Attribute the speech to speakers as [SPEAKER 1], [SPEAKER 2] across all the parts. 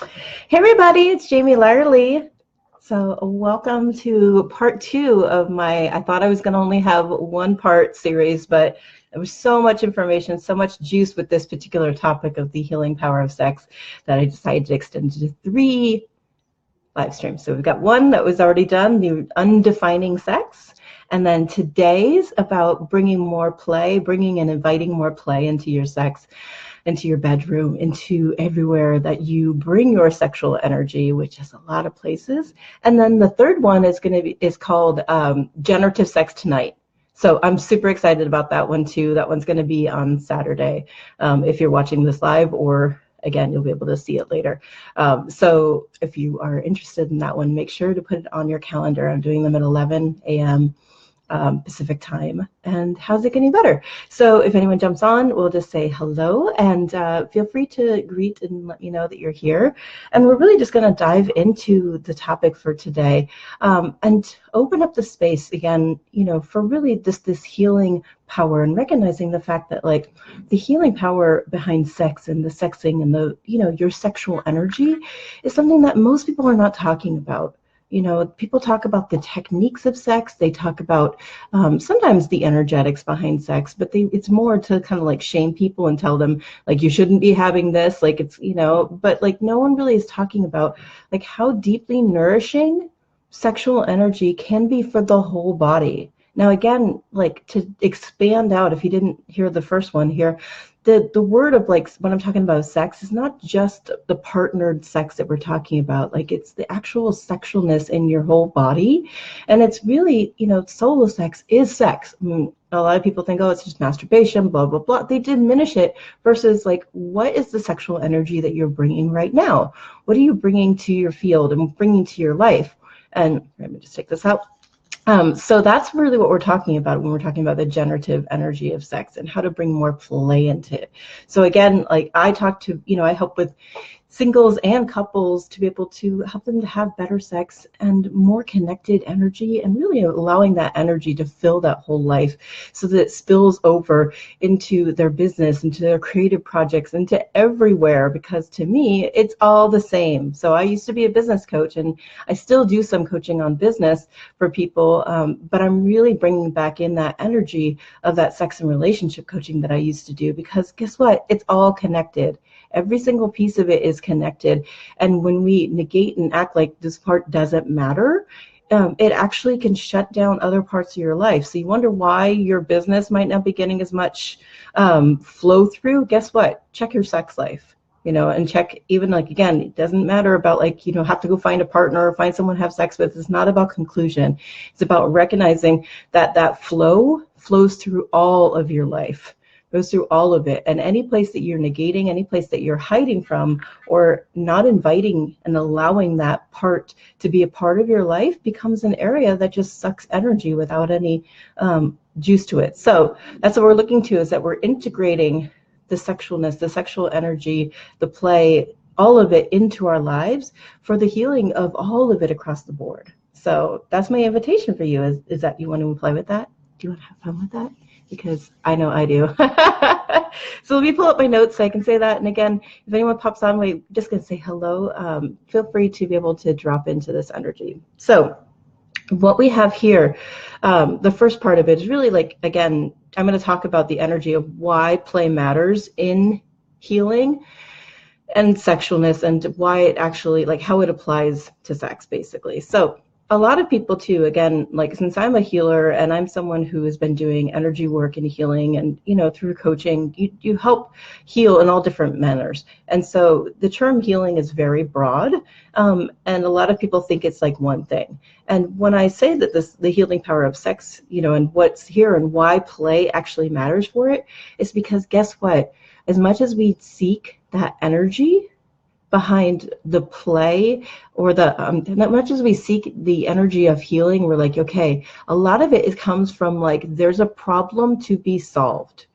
[SPEAKER 1] Hey everybody, it's Jaime Lyerly. So welcome to part 2 of I thought I was going to only have one part series, but there was so much information, so much juice with this particular topic of the healing power of sex that I decided to extend to 3 live streams. So we've got one that was already done, the undefining sex. And then today's about bringing more play, bringing and inviting more play into your sex, into your bedroom, into everywhere that you bring your sexual energy, which is a lot of places. And then the third one is called Generative Sex Tonight. So I'm super excited about that one too. That one's going to be on Saturday. If you're watching this live, or again, you'll be able to see it later. So if you are interested in that one, make sure to put it on your calendar. I'm doing them at 11 a.m. Pacific time. And how's it getting better? So if anyone jumps on, we'll just say hello and feel free to greet and let me know that you're here. And we're really just going to dive into the topic for today and open up the space again, for really this healing power, and recognizing the fact that like the healing power behind sex and the sexing and the, your sexual energy is something that most people are not talking about. People talk about the techniques of sex. They talk about sometimes the energetics behind sex, but it's more to kind of like shame people and tell them like you shouldn't be having this, like it's, but like no one really is talking about like how deeply nourishing sexual energy can be for the whole body. Now, again, like to expand out, if you didn't hear the first one here, the word of like when I'm talking about sex is not just the partnered sex that we're talking about. Like it's the actual sexualness in your whole body. And it's really, solo sex is sex. I mean, a lot of people think, oh, it's just masturbation, blah, blah, blah. They diminish it versus like, what is the sexual energy that you're bringing right now? What are you bringing to your field and bringing to your life? And let me just take this out. So that's really what we're talking about when we're talking about the generative energy of sex and how to bring more play into it. So again, like I help with singles and couples to be able to help them to have better sex and more connected energy, and really allowing that energy to fill that whole life so that it spills over into their business, into their creative projects, into everywhere, because to me, it's all the same. So I used to be a business coach, and I still do some coaching on business for people, but I'm really bringing back in that energy of that sex and relationship coaching that I used to do, because guess what? It's all connected. Every single piece of it is connected. And when we negate and act like this part doesn't matter, it actually can shut down other parts of your life. So you wonder why your business might not be getting as much flow through. Guess what? Check your sex life, and check even like, again, it doesn't matter about like, have to go find a partner or find someone to have sex with. It's not about conclusion. It's about recognizing that flow flows through all of your life. Goes through all of it, and any place that you're negating, any place that you're hiding from or not inviting and allowing that part to be a part of your life becomes an area that just sucks energy without any juice to it. So that's what we're looking to, is that we're integrating the sexualness, the sexual energy, the play, all of it into our lives for the healing of all of it across the board. So that's my invitation for you, is that you want to play with that? Do you want to have fun with that? Because I know I do. So let me pull up my notes so I can say that. And again, if anyone pops on, we're just going to say hello. Feel free to be able to drop into this energy. So what we have here, the first part of it is really like, again, I'm going to talk about the energy of why play matters in healing and sexualness, and why it actually, like how it applies to sex, basically. So a lot of people too, again, like since I'm a healer and I'm someone who has been doing energy work and healing, and through coaching, you help heal in all different manners. And so the term healing is very broad, and a lot of people think it's like one thing. And when I say that the healing power of sex, and what's here and why play actually matters for it, is because guess what? As much as we seek that energy behind the play, or not much as we seek the energy of healing, we're like, okay, a lot of it comes from like, there's a problem to be solved,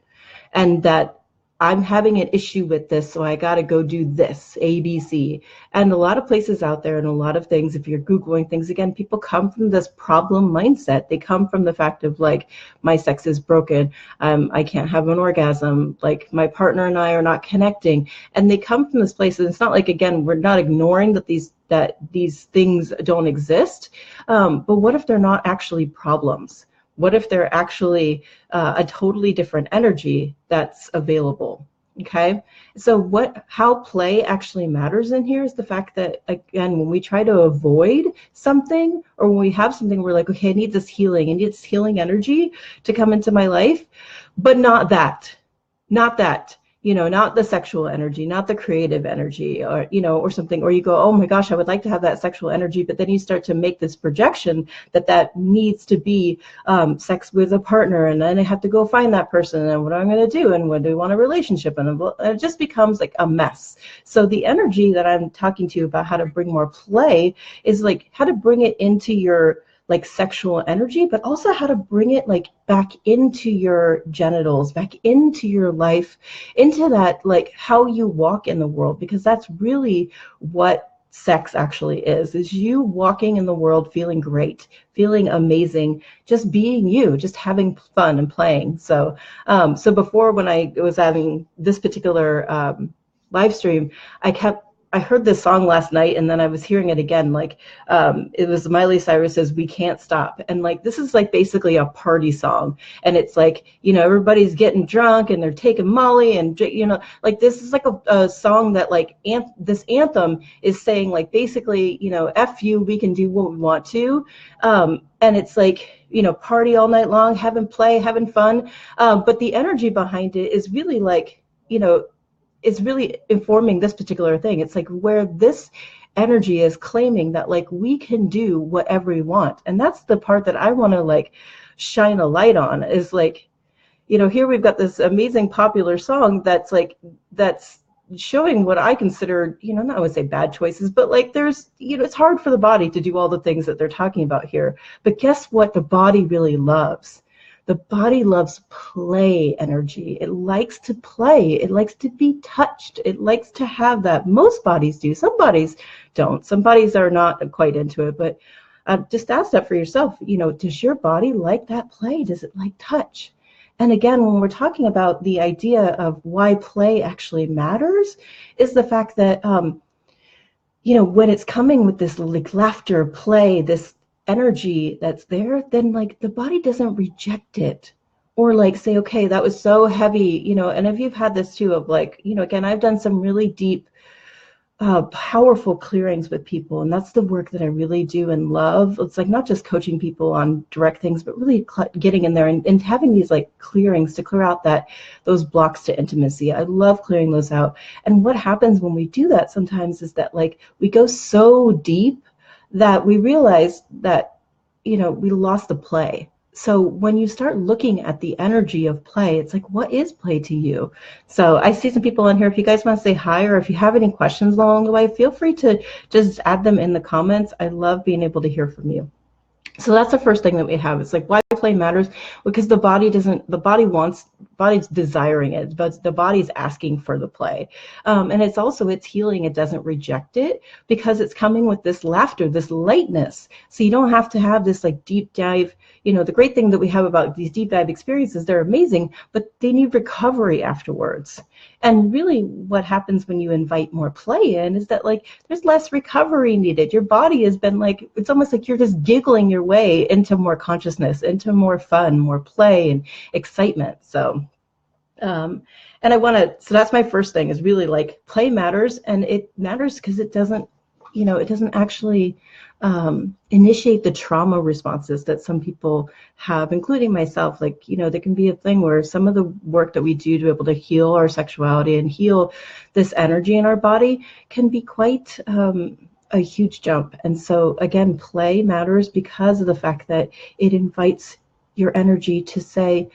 [SPEAKER 1] and that I'm having an issue with this, so I got to go do this, A, B, C. And a lot of places out there and a lot of things, if you're Googling things, again, people come from this problem mindset. They come from the fact of like, my sex is broken. I can't have an orgasm. Like my partner and I are not connecting. And they come from this place. And it's not like, again, we're not ignoring that these things don't exist. But what if they're not actually problems? What if they're actually a totally different energy that's available? Okay, so how play actually matters in here is the fact that, again, when we try to avoid something, or when we have something, we're like, okay, I need this healing energy to come into my life, but not that, not the sexual energy, not the creative energy, or something, or you go, oh my gosh, I would like to have that sexual energy, but then you start to make this projection that needs to be sex with a partner, and then I have to go find that person, and what am I going to do, and when do we want a relationship, and it just becomes like a mess. So the energy that I'm talking to you about how to bring more play is like how to bring it into your like sexual energy, but also how to bring it like back into your genitals, back into your life, into that like how you walk in the world, because that's really what sex actually is you walking in the world feeling great, feeling amazing, just being you, just having fun and playing. So before, when I was having this particular live stream, I heard this song last night, and then I was hearing it again. Like, it was Miley Cyrus's "We Can't Stop," and like this is like basically a party song, and it's like, everybody's getting drunk and they're taking Molly, and like this is like a song that like this anthem is saying like basically, F you, we can do what we want to, and it's like, party all night long, having play, having fun, but the energy behind it is really like, is really informing this particular thing. It's like where this energy is claiming that like we can do whatever we want. And that's the part that I want to like shine a light on, is like, here we've got this amazing popular song that's showing what I consider, not would say bad choices, but like there's, it's hard for the body to do all the things that they're talking about here. But guess what the body really loves? The body loves play energy. It likes to play. It likes to be touched. It likes to have that. Most bodies do. Some bodies don't. Some bodies are not quite into it. But just ask that for yourself. Does your body like that play? Does it like touch? And again, when we're talking about the idea of why play actually matters, is the fact that, when it's coming with this like laughter, play, this energy that's there, then like the body doesn't reject it or like say, okay, that was so heavy, and if you've had this too of like, again, I've done some really deep, powerful clearings with people, and that's the work that I really do and love. It's like not just coaching people on direct things, but really getting in there and having these like clearings to clear out those blocks to intimacy. I love clearing those out. And what happens when we do that sometimes is that like we go so deep that we realize that, we lost the play. So when you start looking at the energy of play, it's like, what is play to you? So I see some people in here. If you guys want to say hi, or if you have any questions along the way, feel free to just add them in the comments. I love being able to hear from you. So that's the first thing that we have. It's like why play matters, because the body's desiring it, but the body's asking for the play. And it's healing. It doesn't reject it because it's coming with this laughter, this lightness. So you don't have to have this like deep dive. The great thing that we have about these deep dive experiences, they're amazing, but they need recovery afterwards. And really what happens when you invite more play in is that like there's less recovery needed. Your body has been like, it's almost like you're just giggling your way into more consciousness, into more fun, more play and excitement. So and so that's my first thing, is really like play matters, and it matters because it doesn't actually initiate the trauma responses that some people have, including myself. Like, there can be a thing where some of the work that we do to be able to heal our sexuality and heal this energy in our body can be quite a huge jump. And so again, play matters because of the fact that it invites your energy to say,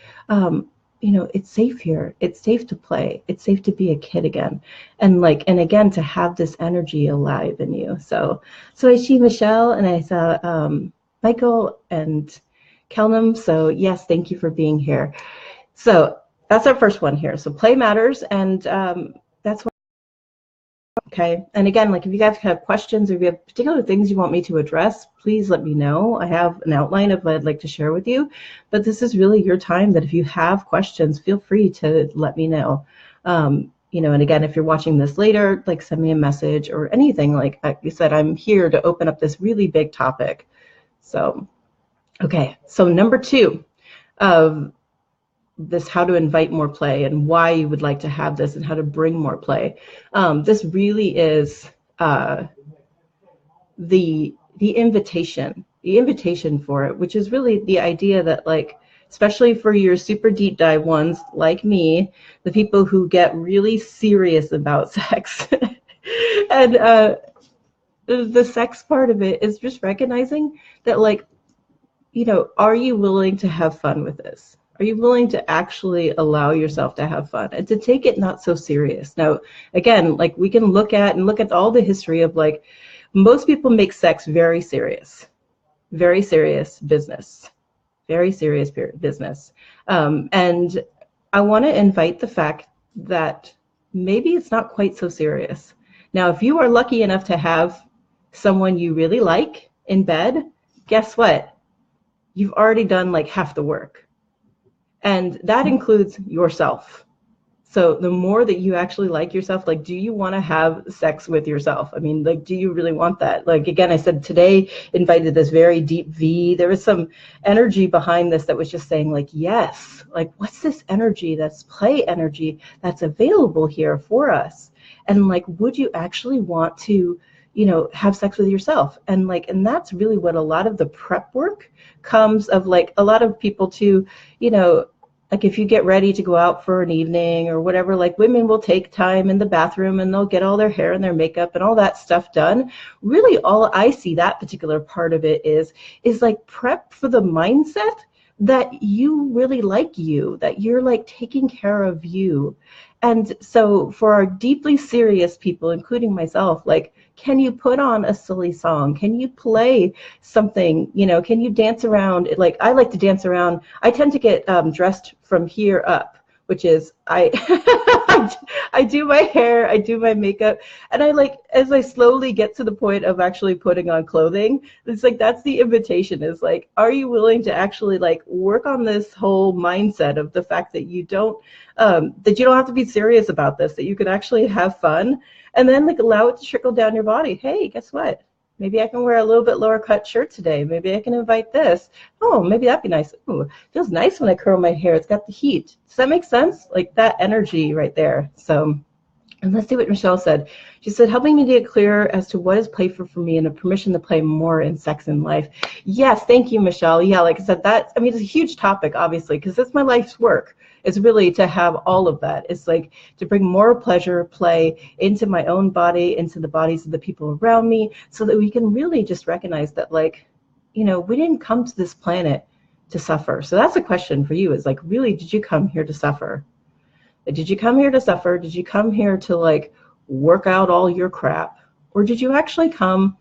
[SPEAKER 1] it's safe here. It's safe to play. It's safe to be a kid again. And again, to have this energy alive in you. So I see Michelle, and I saw Michael and Kelnam. So yes, thank you for being here. So that's our first one here. So play matters, and that's what. Okay, and again, like if you guys have questions or if you have particular things you want me to address, please let me know. I have an outline of what I'd like to share with you, but this is really your time that if you have questions, feel free to let me know. And again, if you're watching this later, like send me a message or anything. Like you said, I'm here to open up this really big topic. So, okay, so number 2 of this, how to invite more play and why you would like to have this and how to bring more play. This really is the invitation for it, which is really the idea that, like, especially for your super deep dive ones like me, the people who get really serious about sex and the sex part of it is just recognizing that, like, are you willing to have fun with this? Are you willing to actually allow yourself to have fun and to take it not so serious? Now, again, like we can look at all the history of, like, most people make sex very serious business, very serious business. And I want to invite the fact that maybe it's not quite so serious. Now, if you are lucky enough to have someone you really like in bed, guess what? You've already done like half the work. And that includes yourself. So the more that you actually like yourself, like, do you want to have sex with yourself? I mean, like, do you really want that? Like, again, I said today, invited this very deep V. There was some energy behind this that was just saying, like, yes, like, what's this energy, that's play energy that's available here for us? And like, would you actually want to, have sex with yourself? And like, and that's really what a lot of the prep work comes of, like, a lot of people to, like if you get ready to go out for an evening or whatever, like women will take time in the bathroom and they'll get all their hair and their makeup and all that stuff done. Really all I see that particular part of it is like prep for the mindset that you really like you, that you're like taking care of you. And so for our deeply serious people, including myself, like, can you put on a silly song? Can you play something? Can you dance around? Like, I like to dance around. I tend to get dressed from here up, which is I do my hair, I do my makeup, and I, like, as I slowly get to the point of actually putting on clothing, it's like that's the invitation, is like, are you willing to actually like work on this whole mindset of the fact that you don't have to be serious about this, that you could actually have fun, and then like allow it to trickle down your body. Hey, guess what? Maybe I can wear a little bit lower cut shirt today. Maybe I can invite this. Oh, maybe that'd be nice. Ooh, feels nice when I curl my hair. It's got the heat. Does that make sense? Like that energy right there. So, and let's see what Michelle said. She said, helping me get clearer as to what is playful for me and a permission to play more in sex and life. Yes, thank you, Michelle. Yeah, like I said, it's a huge topic, obviously, because it's my life's work. It's really to have all of that. It's like to bring more pleasure, play into my own body, into the bodies of the people around me, so that we can really just recognize that, like, we didn't come to this planet to suffer. So that's a question for you, is like, really, did you come here to suffer? Did you come here to suffer? Did you come here to like work out all your crap? Or did you actually come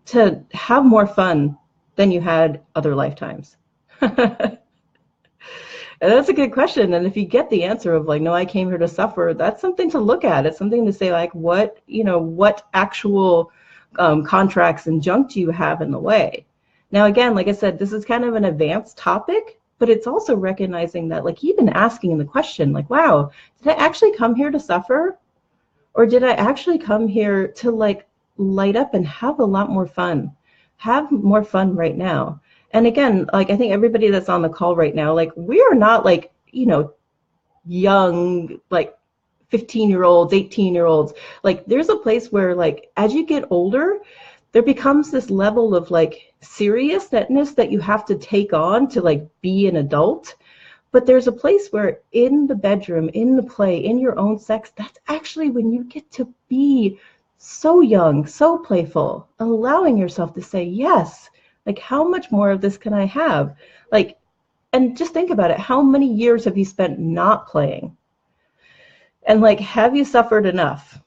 [SPEAKER 1] to have more fun than you had other lifetimes? And that's a good question. And if you get the answer of like, no, I came here to suffer, that's something to look at. It's something to say, like, what actual contracts and junk do you have in the way? Now, again, like I said, this is kind of an advanced topic, but it's also recognizing that, like, even asking the question, like, wow, did I actually come here to suffer? Or did I actually come here to like light up and have a lot more fun? Have more fun right now. And again, like, I think everybody that's on the call right now, like, we are not like, young, like 15-year-olds, 18-year-olds. Like, there's a place where, like, as you get older, there becomes this level of like seriousness that you have to take on to like be an adult. But there's a place where in the bedroom, in the play, in your own sex, that's actually when you get to be so young, so playful, allowing yourself to say yes. Like, how much more of this can I have? Like, and just think about it. How many years have you spent not playing? And like, have you suffered enough?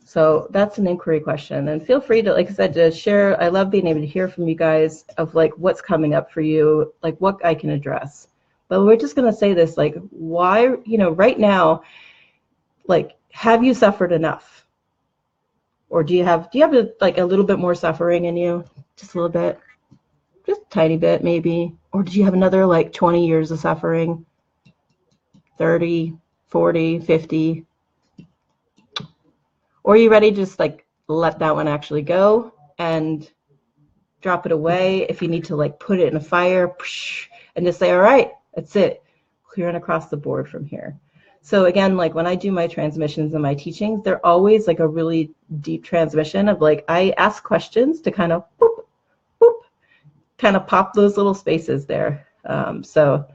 [SPEAKER 1] So that's an inquiry question. And feel free to, like I said, to share. I love being able to hear from you guys of like what's coming up for you, like what I can address. But we're just going to say this, like, why, right now, like, have you suffered enough? Or do you have like a little bit more suffering in you? Just a little bit, just a tiny bit maybe. Or do you have another like 20 years of suffering? 30, 40, 50? Or are you ready to just like let that one actually go and drop it away? If you need to like put it in a fire and just say, all right, that's it, clearing across the board from here. So again, like when I do my transmissions and my teachings, they're always like a really deep transmission of like, I ask questions to kind of boop, boop, kind of pop those little spaces there. So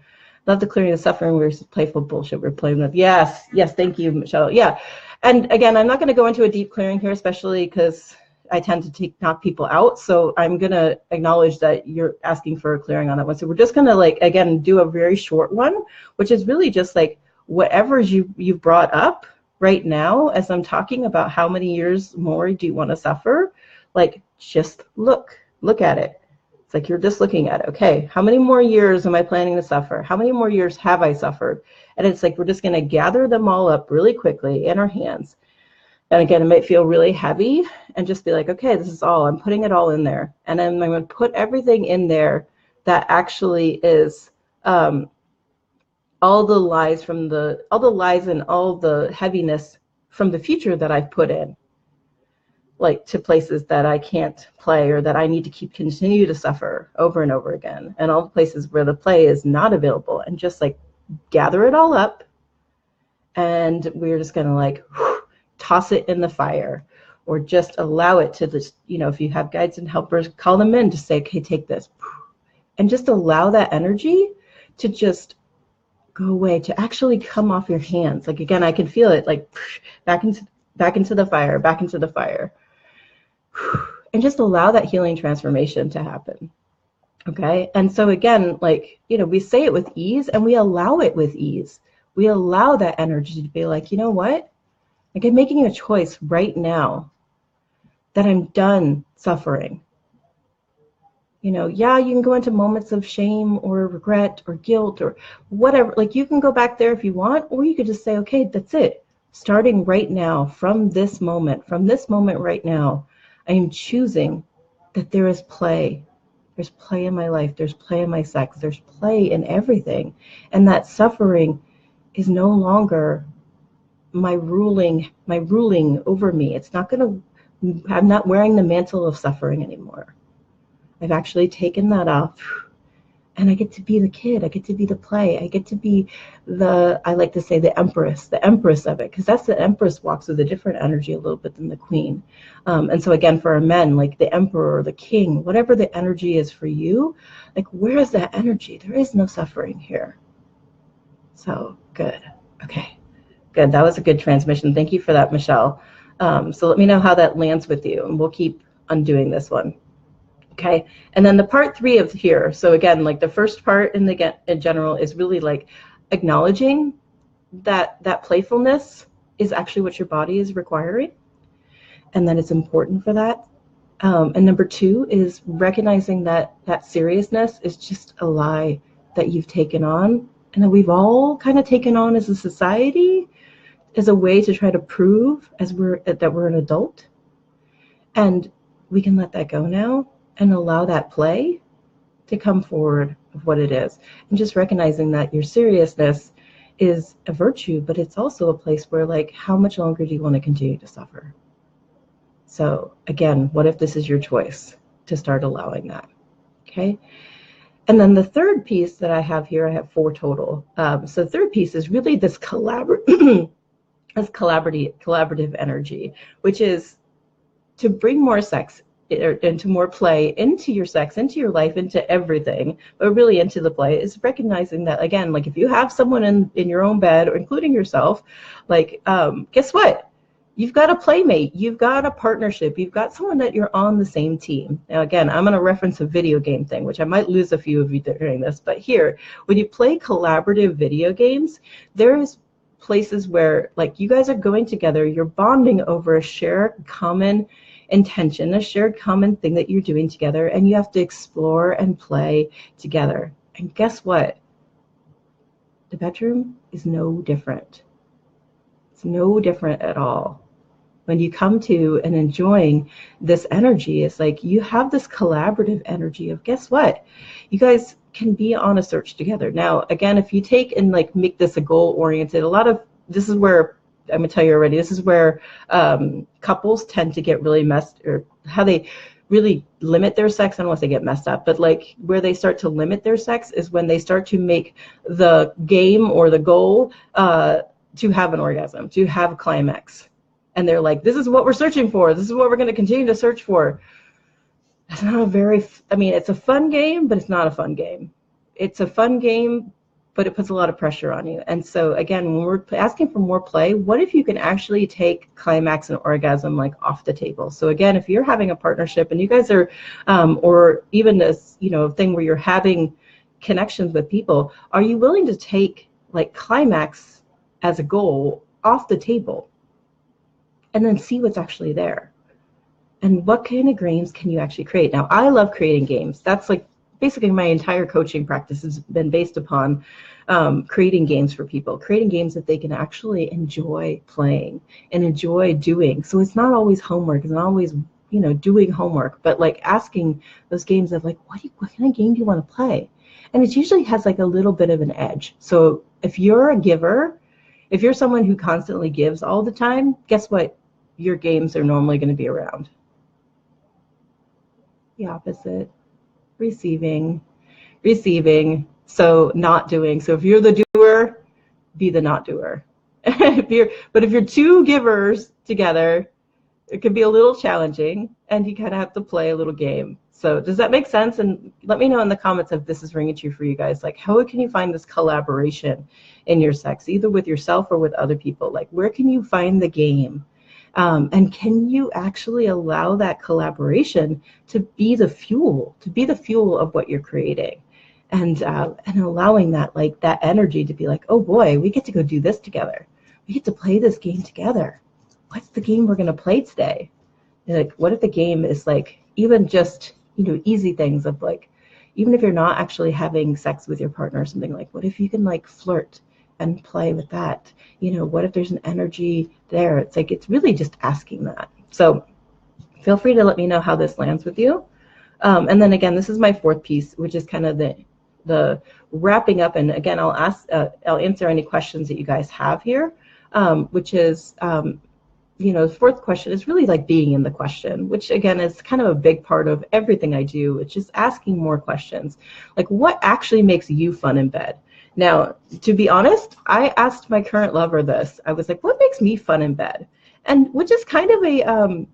[SPEAKER 1] love the clearing the suffering versus playful bullshit we're playing with. Yes, thank you, Michelle. Yeah, and again, I'm not going to go into a deep clearing here, especially because I tend to knock people out. So I'm going to acknowledge that you're asking for a clearing on that one. So we're just going to like, again, do a very short one, which is really just like whatever you've brought up right now as I'm talking about how many years more do you want to suffer, like just look at it. It's like you're just looking at it. Okay, how many more years am I planning to suffer? How many more years have I suffered? And it's like we're just going to gather them all up really quickly in our hands. And again, it might feel really heavy and just be like, okay, this is all, I'm putting it all in there. And then I'm going to put everything in there that actually is all the lies and all the heaviness from the future that I've put in, like to places that I can't play or that I need to continue to suffer over and over again. And all the places where the play is not available, and just like gather it all up. And we're just going to like toss it in the fire, or just allow it to just, if you have guides and helpers, call them in to say, okay, take this, and just allow that energy to just go away, to actually come off your hands. Like, again, I can feel it like back into the fire, back into the fire, and just allow that healing transformation to happen. Okay. And so again, like, we say it with ease, and we allow it with ease. We allow that energy to be like, you know what? Like, I'm making a choice right now that I'm done suffering. Yeah, you can go into moments of shame or regret or guilt or whatever. Like, you can go back there if you want, or you could just say, okay, that's it. Starting right now, from this moment right now, I am choosing that there is play. There's play in my life. There's play in my sex. There's play in everything. And that suffering is no longer my ruling over me. It's not I'm not wearing the mantle of suffering anymore. I've actually taken that off, and I get to be the kid. I get to be the play. I get to be I like to say the empress of it, because that's the empress walks with a different energy a little bit than the queen. And so again, for our men, like the emperor or the king, whatever the energy is for you, like, where is that energy? There is no suffering here. So good. Okay. Good. That was a good transmission. Thank you for that, Michelle. So let me know how that lands with you, and we'll keep undoing this one. Okay. And then the part 3 of here. So again, like the first part in general is really like acknowledging that playfulness is actually what your body is requiring, and that it's important for that. And number 2 is recognizing that seriousness is just a lie that you've taken on, and that we've all kind of taken on as a society, as a way to try to prove that we're an adult. And we can let that go now and allow that play to come forward of what it is. And just recognizing that your seriousness is a virtue, but it's also a place where, like, how much longer do you want to continue to suffer? So again, what if this is your choice to start allowing that? Okay. And then the third piece that I have here, I have 4 total. So the third piece is really this collaborative energy, which is to bring more sex into more play into your sex, into your life, into everything, but really into the play, is recognizing that, again, like if you have someone in your own bed, or including yourself, like guess what? You've got a playmate, you've got a partnership, you've got someone that you're on the same team. Now, again, I'm going to reference a video game thing, which I might lose a few of you during this, but here, when you play collaborative video games, there's places where, like, you guys are going together, you're bonding over a shared common intention, a shared common thing that you're doing together, and you have to explore and play together. And guess what? The bedroom is no different. It's no different at all. When you come to and enjoying this energy, it's like you have this collaborative energy of, guess what? You guys can be on a search together. Now, again, if you take and like make this a goal-oriented, this is where, I'm gonna tell you already, this is where couples tend to get really messed, or how they really limit their sex. I don't want to say get messed up, but like where they start to limit their sex is when they start to make the game or the goal to have an orgasm, to have a climax. And they're like, this is what we're searching for. This is what we're going to continue to search for. It's not a very, I mean, it's a fun game, but it's not a fun game. It's a fun game, but it puts a lot of pressure on you. And so again, when we're asking for more play, what if you can actually take climax and orgasm like off the table? So again, if you're having a partnership and you guys are, or even this, thing where you're having connections with people, are you willing to take like climax as a goal off the table? And then see what's actually there. And what kind of games can you actually create? Now, I love creating games. That's like basically my entire coaching practice has been based upon creating games for people, creating games that they can actually enjoy playing and enjoy doing. So it's not always homework, it's not always, doing homework, but like asking those games of like, what kind of game do you want to play? And it usually has like a little bit of an edge. So if you're a giver, if you're someone who constantly gives all the time, guess what? Your games are normally going to be around. The opposite, receiving, so not doing. So if you're the doer, be the not doer. But if you're two givers together, it can be a little challenging, and you kind of have to play a little game. So does that make sense? And let me know in the comments if this is ringing true for you guys. Like, how can you find this collaboration in your sex, either with yourself or with other people? Like, where can you find the game? And can you actually allow that collaboration to be the fuel of what you're creating, and allowing that, like, that energy to be like, oh boy, we get to go do this together. We get to play this game together. What's the game we're going to play today? And like, what if the game is like, even just, easy things of like, even if you're not actually having sex with your partner or something, like, what if you can like flirt and play with that? What if there's an energy there? It's like, it's really just asking that. So feel free to let me know how this lands with you. And then again, this is my fourth piece, which is kind of the wrapping up. And again, I'll answer any questions that you guys have here, which is, the fourth question is really like being in the question, which again is kind of a big part of everything I do. It's just asking more questions. Like, what actually makes you fun in bed? Now, to be honest, I asked my current lover this. I was like, what makes me fun in bed? And which is kind of a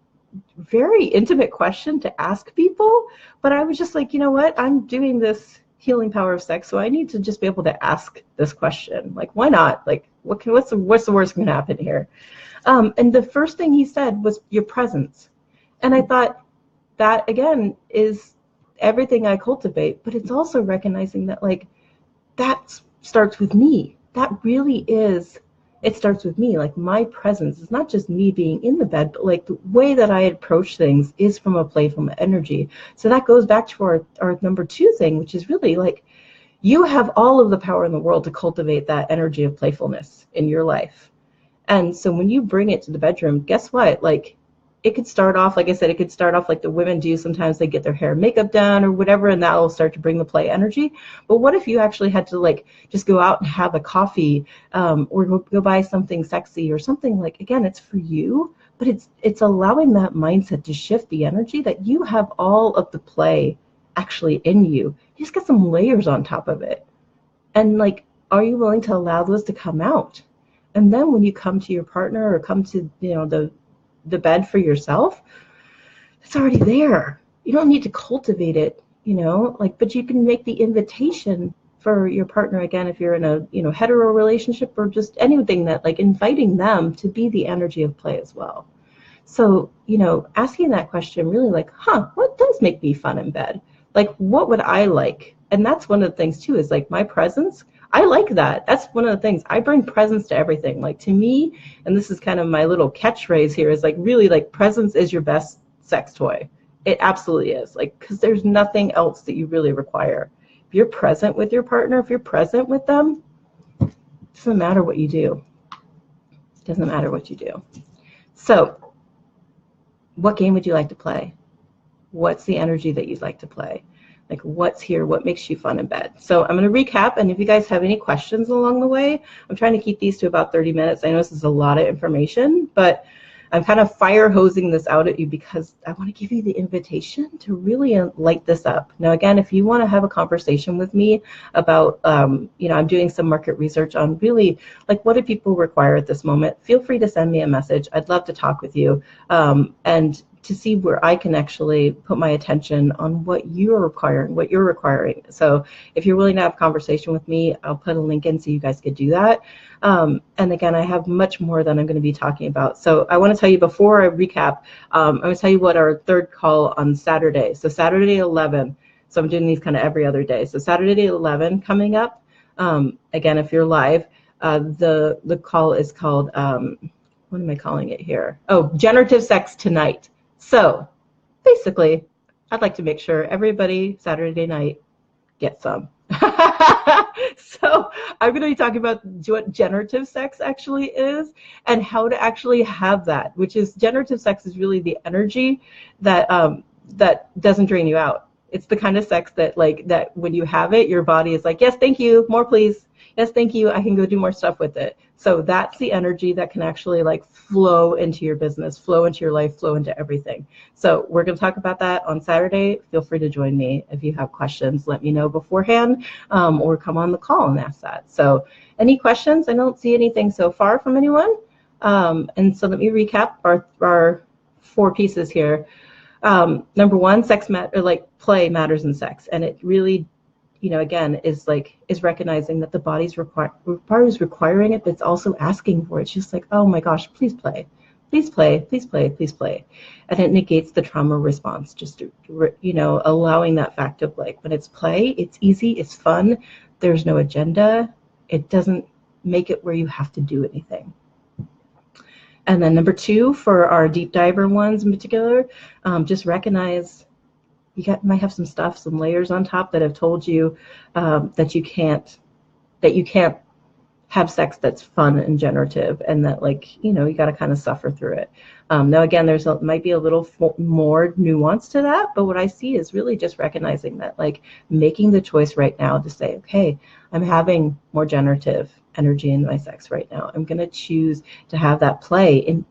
[SPEAKER 1] very intimate question to ask people. But I was just like, you know what? I'm doing this healing power of sex, so I need to just be able to ask this question. Like, why not? Like, what's the worst going to happen here? And the first thing he said was your presence. And I thought that, again, is everything I cultivate, but it's also recognizing that, like, that starts with me. That really is, it starts with me. Like, my presence is not just me being in the bed, but like the way that I approach things is from a playful energy. So that goes back to our number two thing, which is really like, you have all of the power in the world to cultivate that energy of playfulness in your life. And so when you bring it to the bedroom, guess what? Like, it could start off, like I said, it could start off like the women do. Sometimes they get their hair and makeup done or whatever, and that will start to bring the play energy. But what if you actually had to like just go out and have a coffee, or go buy something sexy or something? Like, again, it's for you, but it's allowing that mindset to shift the energy that you have all of the play actually in you. You just get some layers on top of it. And like, are you willing to allow those to come out? And then when you come to your partner or come to, the bed for yourself, it's already there. You don't need to cultivate it, but you can make the invitation for your partner, again, if you're in a, hetero relationship, or just anything, that like inviting them to be the energy of play as well. So, asking that question, really like, what does make me fun in bed? Like, what would I like? And that's one of the things too, is like my presence. I like that. That's one of the things. I bring presence to everything. Like, to me, and this is kind of my little catchphrase here, is like, really, like, presence is your best sex toy. It absolutely is. Like, because there's nothing else that you really require. If you're present with your partner, if you're present with them, Doesn't matter what you do. Doesn't matter what you do. So what game would you like to play? What's the energy that you'd like to play? Like, what's here? What makes you fun in bed? So I'm going to recap, and if you guys have any questions along the way, I'm trying to keep these to about 30 minutes. I know this is a lot of information, but I'm kind of fire hosing this out at you because I want to give you the invitation to really light this up. Now, again, if you want to have a conversation with me about, I'm doing some market research on really, like, what do people require at this moment? Feel free to send me a message. I'd love to talk with you. And to see where I can actually put my attention on what you're requiring. So if you're willing to have a conversation with me, I'll put a link in so you guys could do that. And again, I have much more that I'm going to be talking about. So I want to tell you before I recap, I'm going to tell you what our third call on Saturday. So Saturday 11. So I'm doing these kind of every other day. So Saturday 11 coming up. Again, if you're live, the call is called, what am I calling it here? Oh, Generative Sex Tonight. So basically, I'd like to make sure everybody Saturday night gets some. So I'm going to be talking about what generative sex actually is and how to actually have that, which is generative sex is really the energy that that doesn't drain you out. It's the kind of sex that that when you have it, your body is like, yes, thank you, more please. Yes, thank you, I can go do more stuff with it. So that's the energy that can actually flow into your business, flow into your life, flow into everything. So we're going to talk about that on Saturday. Feel free to join me. If you have questions, let me know beforehand, or come on the call and ask that. So any questions? I don't see anything so far from anyone. And so let me recap our 4 pieces here. Number 1, play matters in sex, and it really, again, is recognizing that the body's requiring it, but it's also asking for it. It's just like, oh my gosh, please play, please play, please play, please play, and it negates the trauma response. Just allowing that fact of when it's play, it's easy, it's fun, there's no agenda, it doesn't make it where you have to do anything. And then number 2, for our deep diver ones in particular, just recognize might have some layers on top that have told you that you can't have sex that's fun and generative, and that you got to kind of suffer through it. Now again, might be a little more nuance to that, but what I see is really just recognizing that making the choice right now to say, okay, I'm having more generative energy in my sex right now. I'm going to choose to have that play and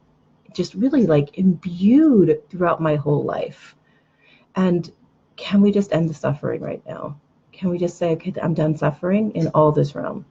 [SPEAKER 1] just really imbued throughout my whole life. And can we just end the suffering right now? Can we just say, okay, I'm done suffering in all this realm?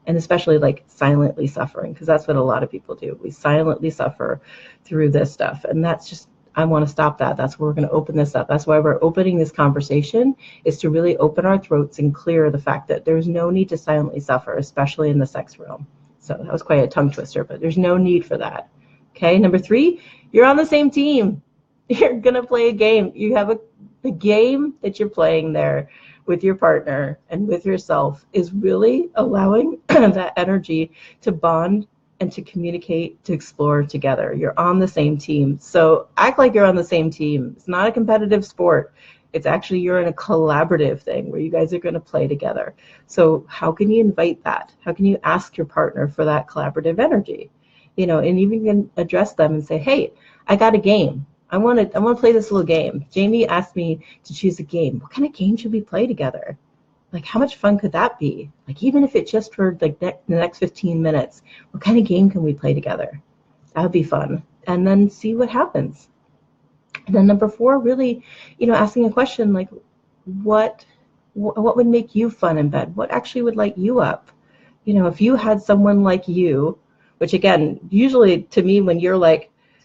[SPEAKER 1] And especially silently suffering, because that's what a lot of people do. We silently suffer through this stuff. And that's just, I want to stop that. That's where we're going to open this up. That's why we're opening this conversation, is to really open our throats and clear the fact that there's no need to silently suffer, especially in the sex realm. So that was quite a tongue twister, but there's no need for that. Okay, number 3, you're on the same team. You're going to play a game. You have the game that you're playing there with your partner and with yourself is really allowing that energy to bond and to communicate, to explore together. You're on the same team. So act like you're on the same team. It's not a competitive sport. It's actually, you're in a collaborative thing where you guys are going to play together. So how can you invite that? How can you ask your partner for that collaborative energy? And even can address them and say, hey, I got a game. I want to play this little game. Jamie asked me to choose a game. What kind of game should we play together? How much fun could that be? Even if it's just for the next 15 minutes, what kind of game can we play together? That would be fun. And then see what happens. And then number 4, really, asking a question what would make you fun in bed? What actually would light you up? If you had someone like you, which again, usually to me, when you're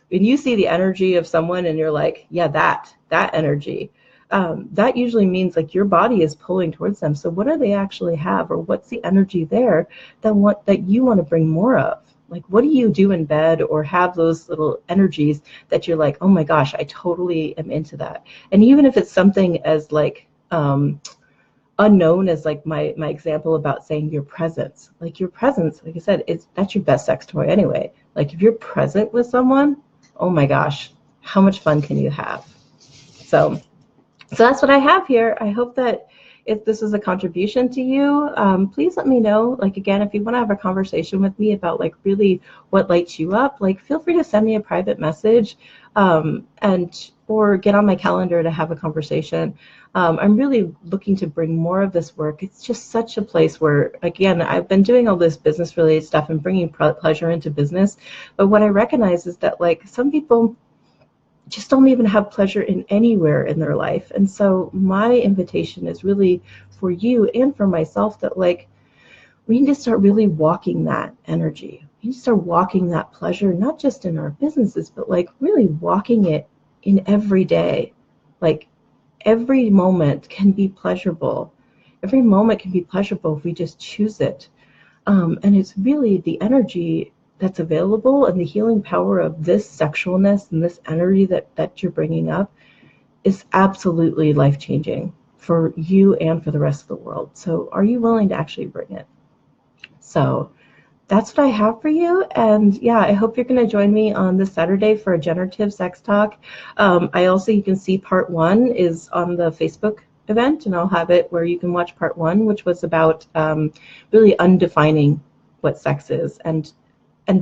[SPEAKER 1] when you see the energy of someone and you're yeah, that energy, that usually means your body is pulling towards them. So what do they actually have, or what's the energy there that you want to bring more of? What do you do in bed, or have those little energies that you're oh my gosh, I totally am into that? And even if it's something as unknown as my example about saying your presence, your presence, like I said, that's your best sex toy anyway. If you're present with someone, oh my gosh, how much fun can you have? So that's what I have here. I hope that if this is a contribution to you, please let me know. Like, again, if you want to have a conversation with me about like really what lights you up, like feel free to send me a private message, or get on my calendar to have a conversation. I'm really looking to bring more of this work. It's just such a place where, again, I've been doing all this business related stuff and bringing pleasure into business. But what I recognize is that like some people just don't even have pleasure in anywhere in their life. And so my invitation is really for you and for myself that like we need to start really walking that energy. We need to start walking that pleasure, not just in our businesses, but like really walking it in every day. Like every moment can be pleasurable. Every moment can be pleasurable if we just choose it. And it's really the energy that's available and the healing power of this sexualness and this energy that you're bringing up is absolutely life-changing for you and for the rest of the world. So are you willing to actually bring it? So that's what I have for you. And yeah, I hope you're going to join me on this Saturday for a generative sex talk. You can see part 1 is on the Facebook event, and I'll have it where you can watch part 1, which was about really undefining what sex is and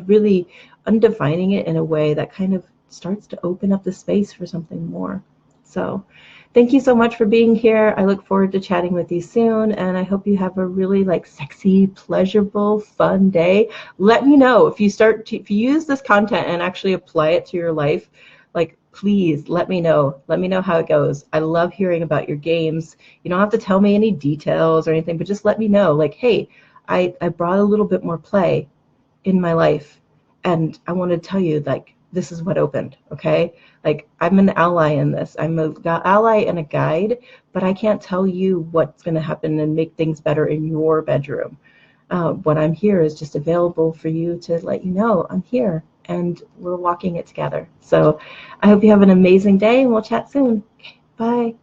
[SPEAKER 1] really undefining it in a way that kind of starts to open up the space for something more. So thank you so much for being here. I look forward to chatting with you soon, and I hope you have a really like sexy, pleasurable, fun day. Let me know if you if you use this content and actually apply it to your life. Like, please let me know. Let me know how it goes. I love hearing about your games. You don't have to tell me any details or anything, but just let me know. Like, hey, I brought a little bit more play in my life, and I want to tell you like this is what opened. Okay, like I'm an ally in this. I'm an ally and a guide, but I can't tell you what's going to happen and make things better in your bedroom. What I'm here is just available for you to let you know I'm here and we're walking it together. So I hope you have an amazing day, and we'll chat soon. Okay, bye.